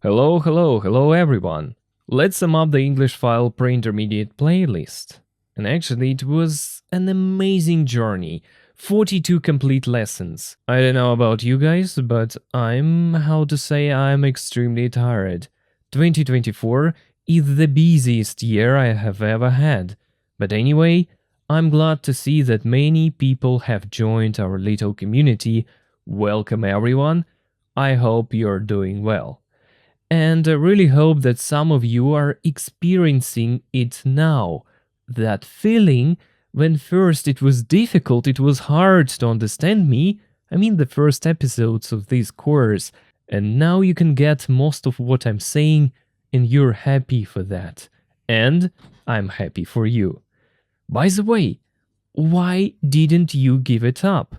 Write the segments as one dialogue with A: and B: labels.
A: Hello everyone. Let's sum up the English file pre-intermediate playlist. And actually it was an amazing journey. 42 complete lessons. I don't know about you guys, but I'm extremely tired. 2024 is the busiest year I have ever had. But anyway, I'm glad to see that many people have joined our little community. Welcome everyone. I hope you're doing well. And I really hope that some of you are experiencing it now. That feeling when first it was difficult, it was hard to understand me. I mean, the first episodes of this course. And now you can get most of what I'm saying, and you're happy for that. And I'm happy for you. By the way, why didn't you give it up?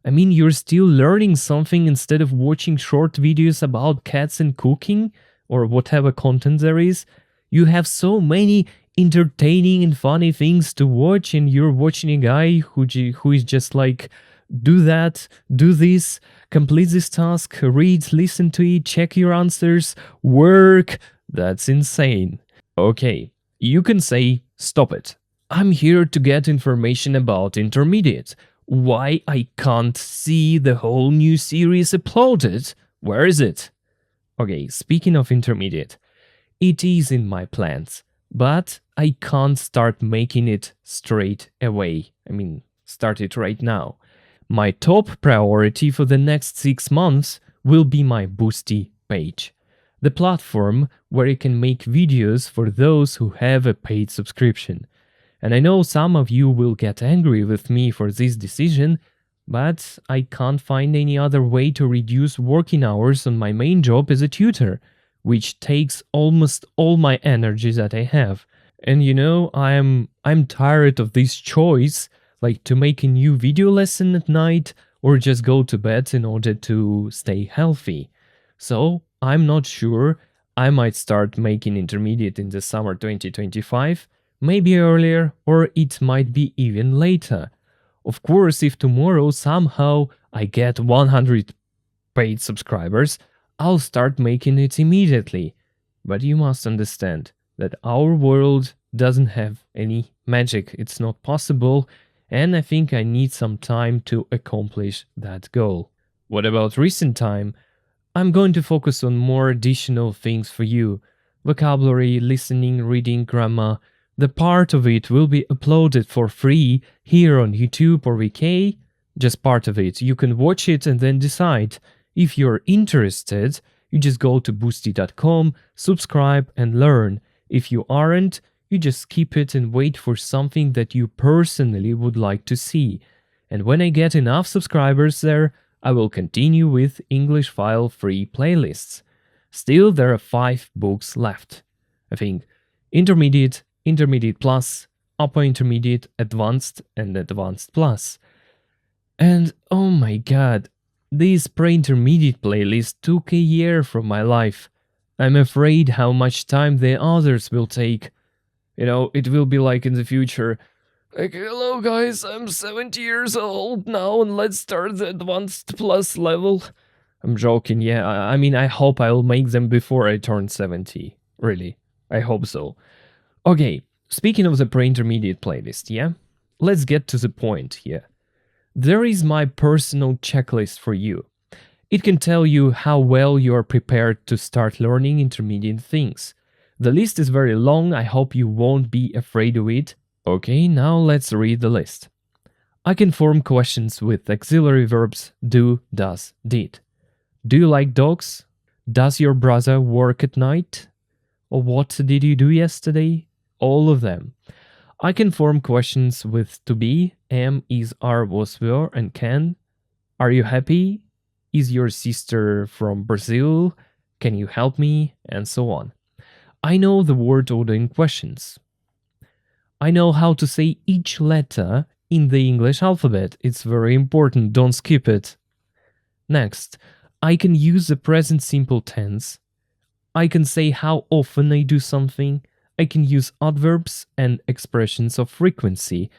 A: I mean, you're still learning something instead of watching short videos about cats and cooking, or whatever content there is. You have so many entertaining and funny things to watch, and you're watching a guy who is just like, do that, do this, complete this task, read, listen to it, check your answers, work. That's insane. Okay, you can say, stop it. I'm here to get information about intermediate. Why I can't see the whole new series uploaded? Where is it? Okay, speaking of intermediate, it is in my plans, but I can't start making it straight away. I mean, start it right now. My top priority for the next 6 months will be my Boosty page, the platform where you can make videos for those who have a paid subscription. And I know some of you will get angry with me for this decision, but I can't find any other way to reduce working hours on my main job as a tutor, which takes almost all my energy that I have. And you know, I'm tired of this choice, like to make a new video lesson at night or just go to bed in order to stay healthy. So I'm not sure. I might start making intermediate in the summer 2025, maybe earlier, or it might be even later. Of course, if tomorrow somehow I get 100 paid subscribers, I'll start making it immediately. But you must understand that our world doesn't have any magic. It's not possible, and I think I need some time to accomplish that goal. What about recent time? I'm going to focus on more additional things for you. Vocabulary, listening, reading, grammar. The part of it will be uploaded for free here on YouTube or VK. Just part of it. You can watch it and then decide. If you're interested, you just go to boosty.com, subscribe and learn. If you aren't, you just skip it and wait for something that you personally would like to see. And when I get enough subscribers there, I will continue with English file free playlists. Still, there are 5 books left. I think Intermediate, Intermediate Plus, Upper Intermediate, Advanced, and Advanced Plus. And oh my god, this pre-intermediate playlist took a year from my life. I'm afraid how much time the others will take. You know, it will be like in the future. Like, hello guys, I'm 70 years old now and let's start the Advanced Plus level. I'm joking, yeah, I mean, I hope I'll make them before I turn 70. Really, I hope so. Okay, speaking of the pre-intermediate playlist, yeah? Let's get to the point here. There is my personal checklist for you. It can tell you how well you are prepared to start learning intermediate things. The list is very long, I hope you won't be afraid of it. Okay, now let's read the list. I can form questions with auxiliary verbs do, does, did. Do you like dogs? Does your brother work at night? Or what did you do yesterday? All of them. I can form questions with to be, am, is, are, was, were, and can. Are you happy? Is your sister from Brazil? Can you help me? And so on. I know the word order in questions. I know how to say each letter in the English alphabet. It's very important, don't skip it. Next, I can use the present simple tense. I can say how often I do something. I can use adverbs and expressions of frequency.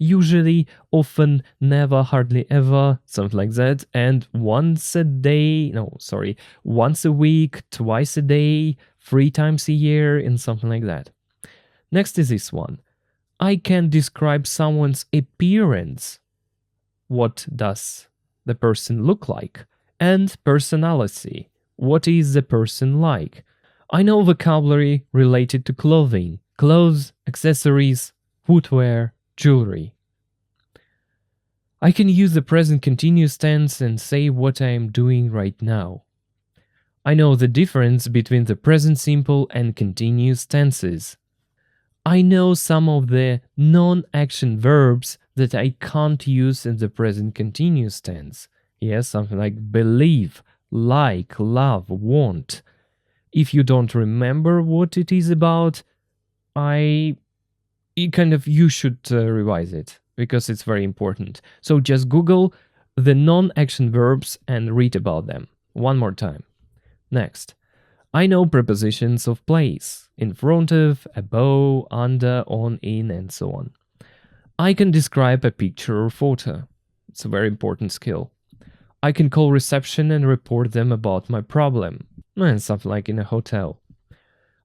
A: Usually, often, never, hardly ever, something like that. And once a day, no, sorry, once a week, twice a day, 3 times a year, and something like that. Next is this one. I can describe someone's appearance. What does the person look like? And personality. What is the person like? I know vocabulary related to clothing, clothes, accessories, footwear, jewelry. I can use the present continuous tense and say what I am doing right now. I know the difference between the present simple and continuous tenses. I know some of the non-action verbs that I can't use in the present continuous tense. Yes, something like believe, like, love, want. If you don't remember what it is about, you should revise it because it's very important. So just Google the non-action verbs and read about them one more time. Next, I know prepositions of place, in front of, above, under, on, in, and so on. I can describe a picture or photo. It's a very important skill. I can call reception and report them about my problem, and something like in a hotel.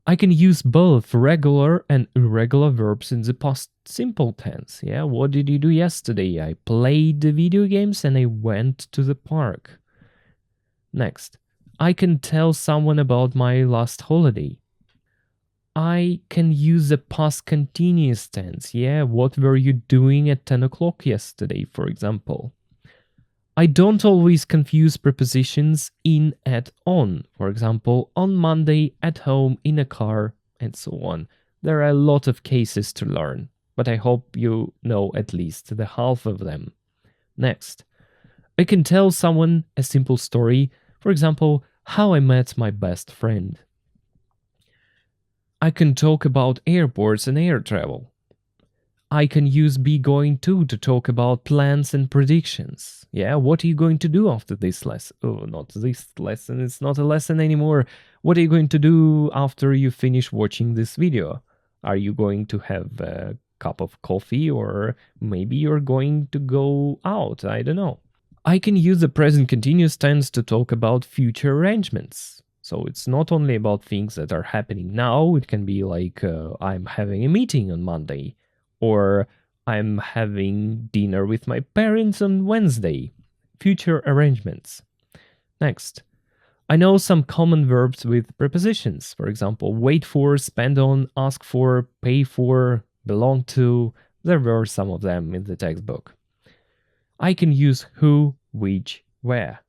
A: I can use both regular and irregular verbs in the past simple tense. Yeah, what did you do yesterday? I played the video games and I went to the park. Next, I can tell someone about my last holiday. I can use the past continuous tense. Yeah, what were you doing at 10 o'clock yesterday, for example? I don't always confuse prepositions in, at, on. For example, on Monday, at home, in a car, and so on. There are a lot of cases to learn, but I hope you know at least the half of them. Next, I can tell someone a simple story. For example, how I met my best friend. I can talk about airports and air travel. I can use be going to talk about plans and predictions. Yeah, what are you going to do after this lesson? Oh, not this lesson, it's not a lesson anymore. What are you going to do after you finish watching this video? Are you going to have a cup of coffee or maybe you're going to go out? I don't know. I can use the present continuous tense to talk about future arrangements. So it's not only about things that are happening now, it can be like I'm having a meeting on Monday. Or I'm having dinner with my parents on Wednesday. Future arrangements. Next, I know some common verbs with prepositions. For example, wait for, spend on, ask for, pay for, belong to. There were some of them in the textbook. I can use who, which, where.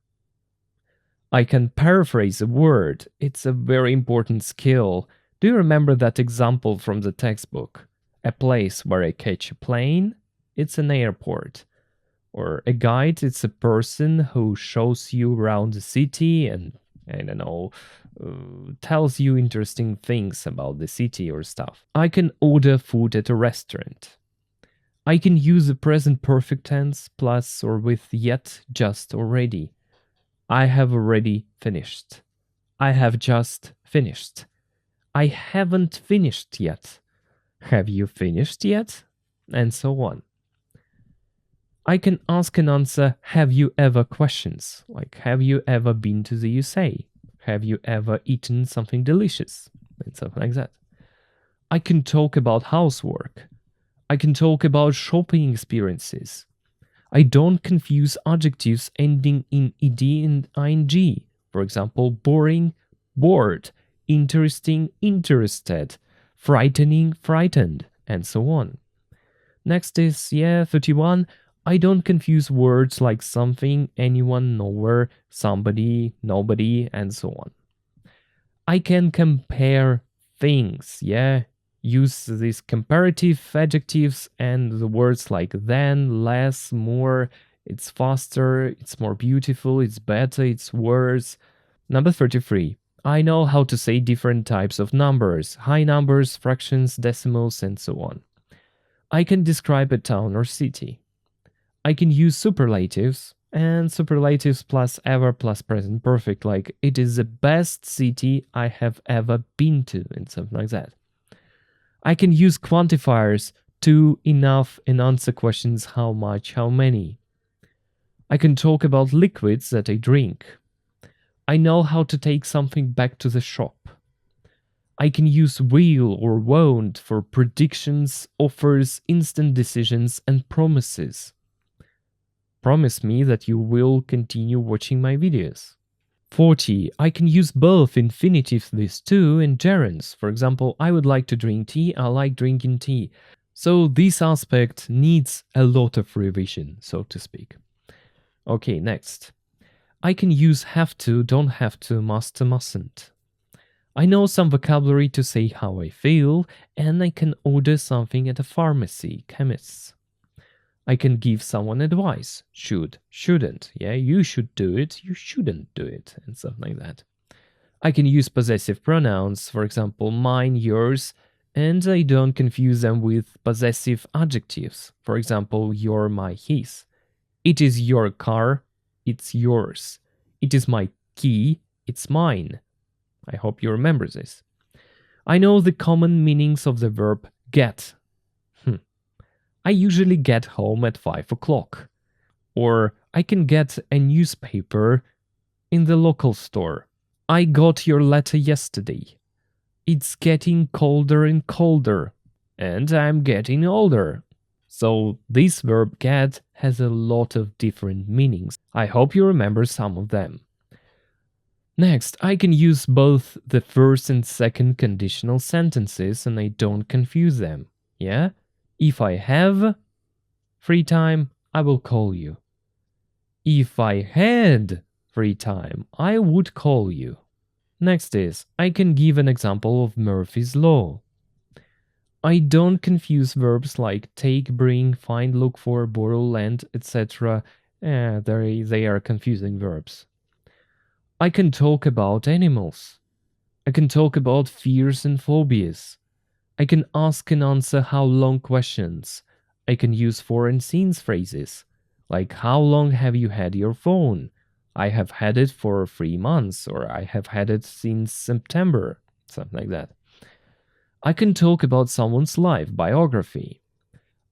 A: I can paraphrase a word. It's a very important skill. Do you remember that example from the textbook? A place where I catch a plane, it's an airport. Or a guide, it's a person who shows you around the city and, I don't know, tells you interesting things about the city or stuff. I can order food at a restaurant. I can use the present perfect tense plus or with yet, just, already. I have already finished. I have just finished. I haven't finished yet. Have you finished yet? And so on. I can ask and answer have you ever questions, like have you ever been to the USA? Have you ever eaten something delicious? And something like that. I can talk about housework. I can talk about shopping experiences. I don't confuse adjectives ending in ed and ing. For example, boring, bored, interesting, interested, frightening, frightened, and so on. Next is, 31. I don't confuse words like something, anyone, nowhere, somebody, nobody, and so on. I can compare things, use these comparative adjectives and the words like then, less, more, it's faster, it's more beautiful, it's better, it's worse. Number 33. I know how to say different types of numbers, high numbers, fractions, decimals, and so on. I can describe a town or city. I can use superlatives, and superlatives plus ever plus present perfect, like it is the best city I have ever been to, and something like that. I can use quantifiers to, enough, and answer questions how much, how many. I can talk about liquids that I drink. I know how to take something back to the shop. I can use will or won't for predictions, offers, instant decisions, and promises. Promise me that you will continue watching my videos. 40. I can use both infinitives this too and gerunds. For example, I would like to drink tea, I like drinking tea. So this aspect needs a lot of revision, so to speak. Okay, next. I can use have to, don't have to, must, mustn't. I know some vocabulary to say how I feel, and I can order something at a pharmacy, chemist's. I can give someone advice, should, shouldn't, yeah, you should do it, you shouldn't do it, and stuff like that. I can use possessive pronouns, for example, mine, yours, and I don't confuse them with possessive adjectives, for example, your, my, his. It is your car, it's yours. It is my key, it's mine. I hope you remember this. I know the common meanings of the verb get. I usually get home at 5 o'clock. Or I can get a newspaper in the local store. I got your letter yesterday. It's getting colder and colder. And I'm getting older. So this verb get has a lot of different meanings. I hope you remember some of them. Next, I can use both the first and second conditional sentences and I don't confuse them. Yeah? If I have free time, I will call you. If I had free time, I would call you. Next is, I can give an example of Murphy's Law. I don't confuse verbs like take, bring, find, look for, borrow, lend, etc. They are confusing verbs. I can talk about animals. I can talk about fears and phobias. I can ask and answer how long questions. I can use foreign scenes phrases, like how long have you had your phone? I have had it for 3 months, or I have had it since September, something like that. I can talk about someone's life, biography.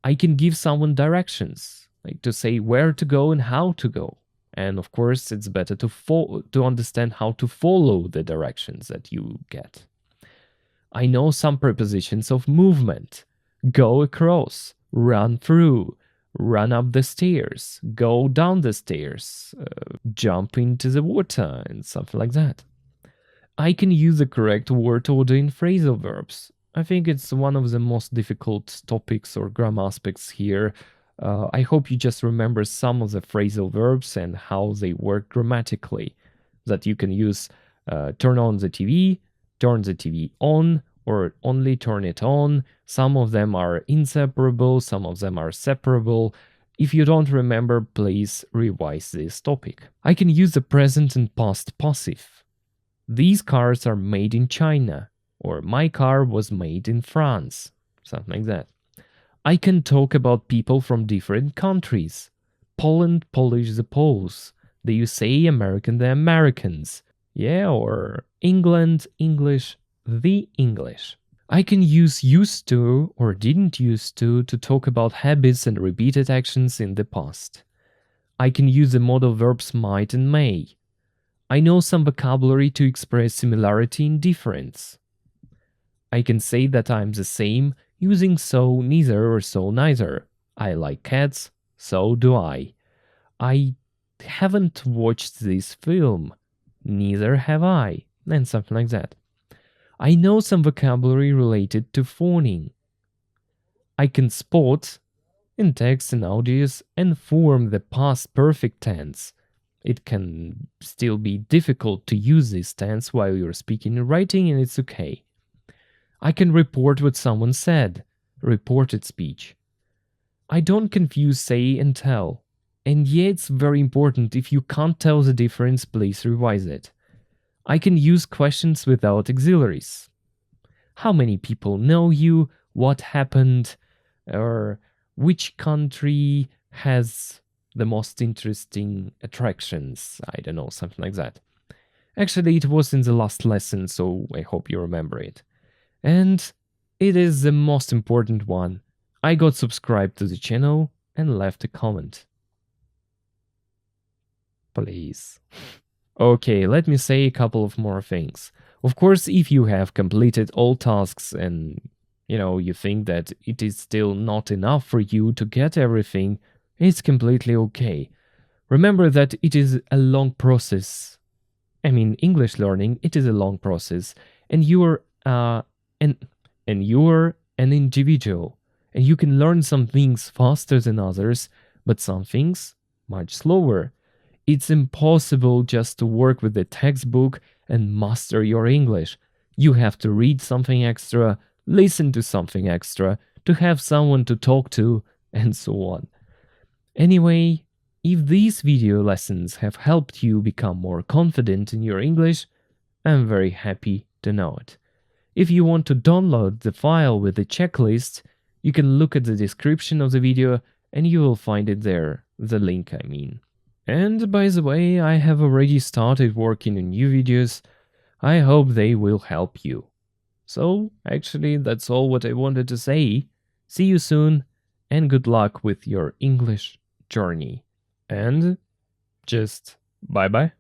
A: I can give someone directions, like to say where to go and how to go. And of course, it's better to understand how to follow the directions that you get. I know some prepositions of movement. Go across, run through, run up the stairs, go down the stairs, jump into the water, and something like that. I can use the correct word order in phrasal verbs. I think it's one of the most difficult topics or grammar aspects here. I hope you just remember some of the phrasal verbs and how they work grammatically. That you can use turn on the TV, turn the TV on, or only turn it on. Some of them are inseparable, some of them are separable. If you don't remember, please revise this topic. I can use the present and past passive. These cars are made in China, or my car was made in France, something like that. I can talk about people from different countries. Poland, Polish, the Poles. The USA, American, the Americans. Yeah, or England, English, the English. I can use used to or didn't used to talk about habits and repeated actions in the past. I can use the modal verbs might and may. I know some vocabulary to express similarity and difference. I can say that I'm the same using so neither or so neither. I like cats, so do I. I haven't watched this film, neither have I, and something like that. I know some vocabulary related to phoning. I can spot, in text and audios, and form the past perfect tense. It can still be difficult to use this tense while you're speaking and writing, and it's okay. I can report what someone said, reported speech. I don't confuse say and tell. And yeah, it's very important. If you can't tell the difference, please revise it. I can use questions without auxiliaries. How many people know you? What happened? Or which country has the most interesting attractions? I don't know, something like that. Actually, it was in the last lesson, so I hope you remember it. And it is the most important one. I got subscribed to the channel and left a comment. Please. Okay, let me say a couple of more things. Of course, if you have completed all tasks and you think that it is still not enough for you to get everything, it's completely okay. Remember that it is a long process. I mean, English learning, it is a long process, and an you're an individual, and you can learn some things faster than others, but some things much slower. It's impossible just to work with the textbook and master your English. You have to read something extra, listen to something extra, to have someone to talk to, and so on. Anyway, if these video lessons have helped you become more confident in your English, I'm very happy to know it. If you want to download the file with the checklist, you can look at the description of the video and you will find it there, the link I mean. And by the way, I have already started working on new videos. I hope they will help you. So, actually, that's all what I wanted to say. See you soon, and good luck with your English journey. And just bye bye.